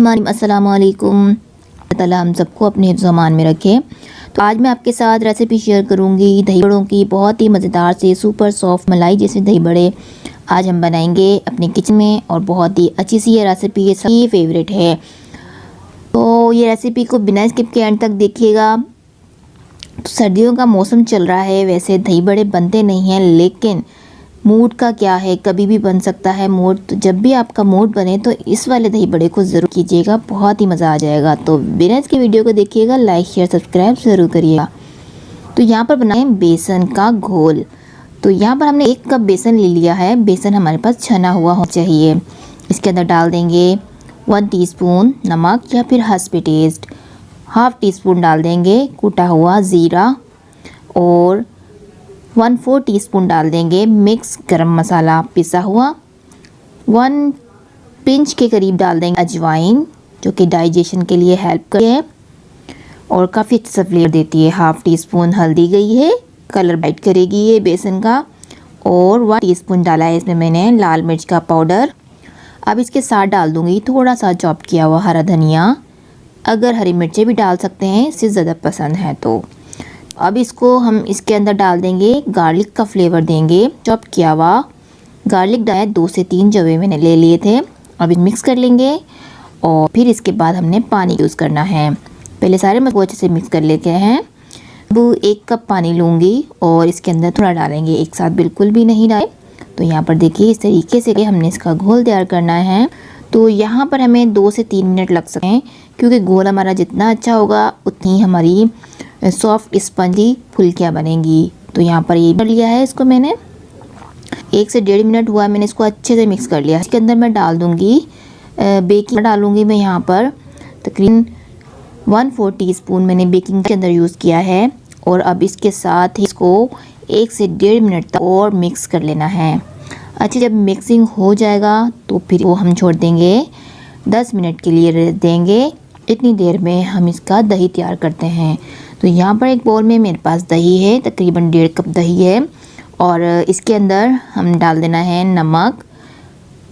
अस्सलाम वालेकुम। अल्लाह ताला हम सबको अपने हिफ्ज़ अमान में रखे। तो आज मैं आपके साथ रेसिपी शेयर करूंगी दही बड़ों की। बहुत ही मज़ेदार से सुपर सॉफ्ट मलाई जैसे दही बड़े आज हम बनाएंगे अपने किचन में, और बहुत ही अच्छी सी ये रेसिपी ये सबकी फेवरेट है। तो ये रेसिपी को बिना स्किप के एंड तक देखिएगा। तो सर्दियों का मौसम चल रहा है, वैसे दही बड़े बनते नहीं हैं, लेकिन मूड का क्या है, कभी भी बन सकता है मूड। तो जब भी आपका मूड बने तो इस वाले दही बड़े को ज़रूर कीजिएगा, बहुत ही मज़ा आ जाएगा। तो बिना इसके वीडियो को देखिएगा, लाइक शेयर सब्सक्राइब ज़रूर करिएगा। तो यहाँ पर बनाए बेसन का घोल। तो यहाँ पर हमने 1 कप बेसन ले लिया है। बेसन हमारे पास छना हुआ होना चाहिए। इसके अंदर डाल देंगे 1 टीस्पून नमक या फिर हस्बे टेस्ट, हाफ़ टी स्पून डाल देंगे कूटा हुआ ज़ीरा, और 1/4 टीस्पून डाल देंगे मिक्स गरम मसाला पिसा हुआ। 1 पिंच के करीब डाल देंगे अजवाइन, जो कि डाइजेशन के लिए हेल्प करती है और काफ़ी अच्छा सा फ्लेवर देती है। हाफ़ टी स्पून हल्दी गई है, कलर ब्राइट करेगी ये बेसन का। और 1 टीस्पून डाला है इसमें मैंने लाल मिर्च का पाउडर। अब इसके साथ डाल दूँगी थोड़ा सा चॉप किया हुआ हरा धनिया। अगर हरी मिर्चें भी डाल सकते हैं, इससे ज़्यादा पसंद है तो। अब इसको हम इसके अंदर डाल देंगे, गार्लिक का फ्लेवर देंगे। चॉप किया हुआ गार्लिक डाले 2 से 3 जवे मैंने ले लिए थे। अब मिक्स कर लेंगे और फिर इसके बाद हमने पानी यूज़ करना है। पहले सारे मसाले अच्छे से मिक्स कर लेते हैं। अब 1 कप पानी लूँगी और इसके अंदर थोड़ा डालेंगे, एक साथ बिल्कुल भी नहीं डालें। तो यहाँ पर देखिए इस तरीके से हमने इसका घोल तैयार करना है। तो यहाँ पर हमें 2 से 3 मिनट लग सकते हैं, क्योंकि घोल हमारा जितना अच्छा होगा उतनी हमारी सॉफ्ट स्पंजी फुल्कियाँ बनेंगी। तो यहाँ पर ये कर लिया है इसको मैंने, 1 से 1.5 मिनट हुआ मैंने इसको अच्छे से मिक्स कर लिया। इसके अंदर मैं डाल दूँगी बेकिंग डालूँगी मैं यहाँ पर तकरीबन 1/4 टीस्पून मैंने बेकिंग के अंदर यूज़ किया है। और अब इसके साथ ही इसको 1 से 1.5 मिनट तक और मिक्स कर लेना है। अच्छा, जब मिक्सिंग हो जाएगा तो फिर वो हम छोड़ देंगे, 10 मिनट के लिए रख देंगे। इतनी देर में हम इसका दही तैयार करते हैं। तो यहाँ पर एक बाउल में मेरे पास दही है, तकरीबन 1.5 कप दही है। और इसके अंदर हम डाल देना है नमक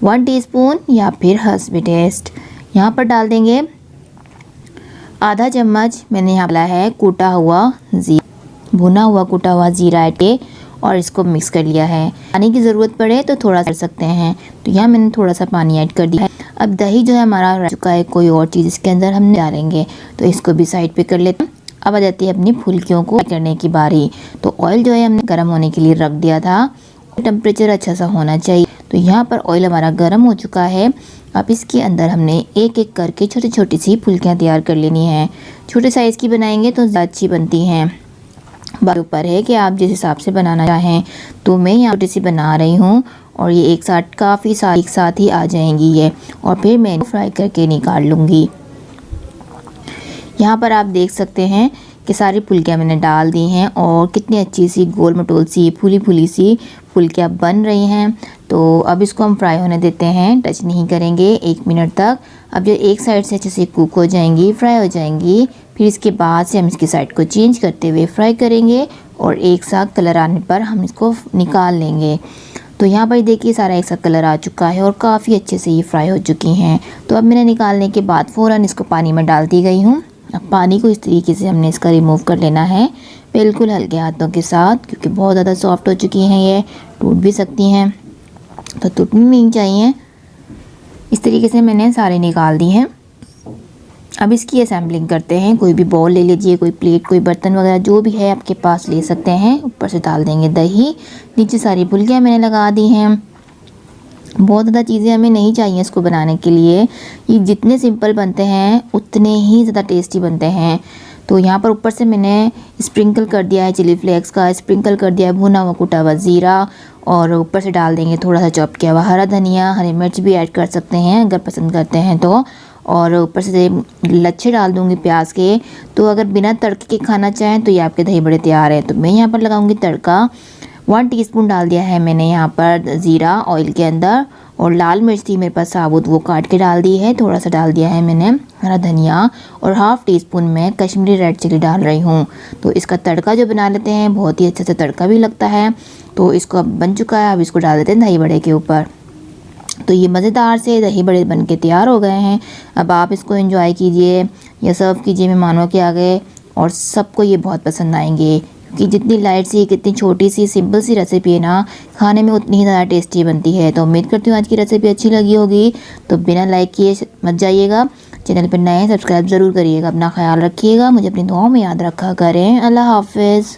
1 टीस्पून या फिर हस्बे टेस्ट। यहाँ पर डाल देंगे आधा चम्मच मैंने यहाँ डाला है कूटा हुआ जीरा, भुना हुआ कूटा हुआ जीरा ऐड के, और इसको मिक्स कर लिया है। पानी की ज़रूरत पड़े तो थोड़ा कर सकते हैं। तो यहाँ मैंने थोड़ा सा पानी ऐड कर दिया है। अब दही जो है हमारा रह चुका है, कोई और चीज़ इसके अंदर हम डालेंगे। तो इसको भी साइड पे कर लेते हैं। अब आ जाती है अपनी फुल्कियों को करने की बारी। तो ऑयल जो है हमने गर्म होने के लिए रख दिया था, टेम्परेचर अच्छा सा होना चाहिए। तो यहाँ पर ऑयल हमारा गर्म हो चुका है। अब इसके अंदर हमने एक एक करके छोटी छोटी सी फुल्कियाँ तैयार कर लेनी है। छोटे साइज़ की बनाएंगे तो ज़्यादा अच्छी बनती हैं। बात ऊपर है कि आप जिस हिसाब से बनाना चाहें। तो मैं यहाँ छोटी सी बना रही हूँ, और ये एक साथ काफ़ी सारी एक साथ ही आ जाएंगी ये, और फिर मैं फ्राई करके निकाल लूँगी। यहाँ पर आप देख सकते हैं कि सारी फुल्कियाँ मैंने डाल दी हैं, और कितनी अच्छी सी गोल मटोल सी फूली फूली सी फुल्कियाँ बन रही हैं। तो अब इसको हम फ्राई होने देते हैं, टच नहीं करेंगे 1 मिनट तक। अब जो एक साइड से अच्छे से कुक हो जाएंगी, फ्राई हो जाएंगी, फिर इसके बाद से हम इसकी साइड को चेंज करते हुए फ्राई करेंगे, और एक साथ कलर आने पर हम इसको निकाल लेंगे। तो यहाँ पर देखिए सारा एक साथ कलर आ चुका है और काफ़ी अच्छे से ये फ्राई हो चुकी हैं। तो अब मैंने निकालने के बाद फ़ौरन इसको पानी में डाल दी गई हूँ। अब पानी को इस तरीके से हमने इसका रिमूव कर लेना है, बिल्कुल हल्के हाथों के साथ, क्योंकि बहुत ज़्यादा सॉफ्ट हो चुकी हैं, ये टूट भी सकती हैं, तो टूटनी नहीं चाहिए। इस तरीके से मैंने सारे निकाल दी हैं। अब इसकी असेंबलिंग करते हैं। कोई भी बाउल ले लीजिए, कोई प्लेट, कोई बर्तन वगैरह जो भी है आपके पास ले सकते हैं। ऊपर से डाल देंगे दही, नीचे सारी फुल्कियाँ मैंने लगा दी हैं। बहुत ज़्यादा चीज़ें हमें नहीं चाहिए इसको बनाने के लिए। ये जितने सिंपल बनते हैं उतने ही ज़्यादा टेस्टी बनते हैं। तो यहाँ पर ऊपर से मैंने स्प्रिंकल कर दिया है चिली फ्लेक्स का, स्प्रिंकल कर दिया है भुना हुआ कुटा हुआ ज़ीरा, और ऊपर से डाल देंगे थोड़ा सा चॉप किया हुआ हरा धनिया। हरी मिर्च भी ऐड कर सकते हैं अगर पसंद करते हैं तो। और ऊपर से लच्छे डाल दूँगी प्याज के। तो अगर बिना तड़के के खाना चाहें तो ये आपके दही बड़े तैयार है। तो मैं यहाँ पर लगाऊँगी तड़का। 1 टीस्पून डाल दिया है मैंने यहाँ पर ज़ीरा ऑयल के अंदर, और लाल मिर्च थी मेरे पास साबुत, वो काट के डाल दी है। थोड़ा सा डाल दिया है मैंने हरा धनिया, और हाफ़ टी स्पून मैं कश्मीरी रेड चिली डाल रही हूँ। तो इसका तड़का जो बना लेते हैं, बहुत ही अच्छे से तड़का भी लगता है। तो इसको अब बन चुका है, अब इसको डाल देते हैं दही बड़े के ऊपर। तो ये मज़ेदार से दही बड़े बन के तैयार हो गए हैं। अब आप इसको एंजॉय कीजिए या सर्व कीजिए मेहमानों के आगे, और सबको ये बहुत पसंद आएंगे, क्योंकि जितनी लाइट सी, कितनी छोटी सी सिंपल सी रेसिपी है ना, खाने में उतनी ही ज़्यादा टेस्टी बनती है। तो उम्मीद करती हूँ आज की रेसिपी अच्छी लगी होगी। तो बिना लाइक किए मत जाइएगा, चैनल पर नए सब्सक्राइब ज़रूर करिएगा। अपना ख्याल रखिएगा, मुझे अपनी दुआओं में याद रखा करें। अल्लाह हाफिज़।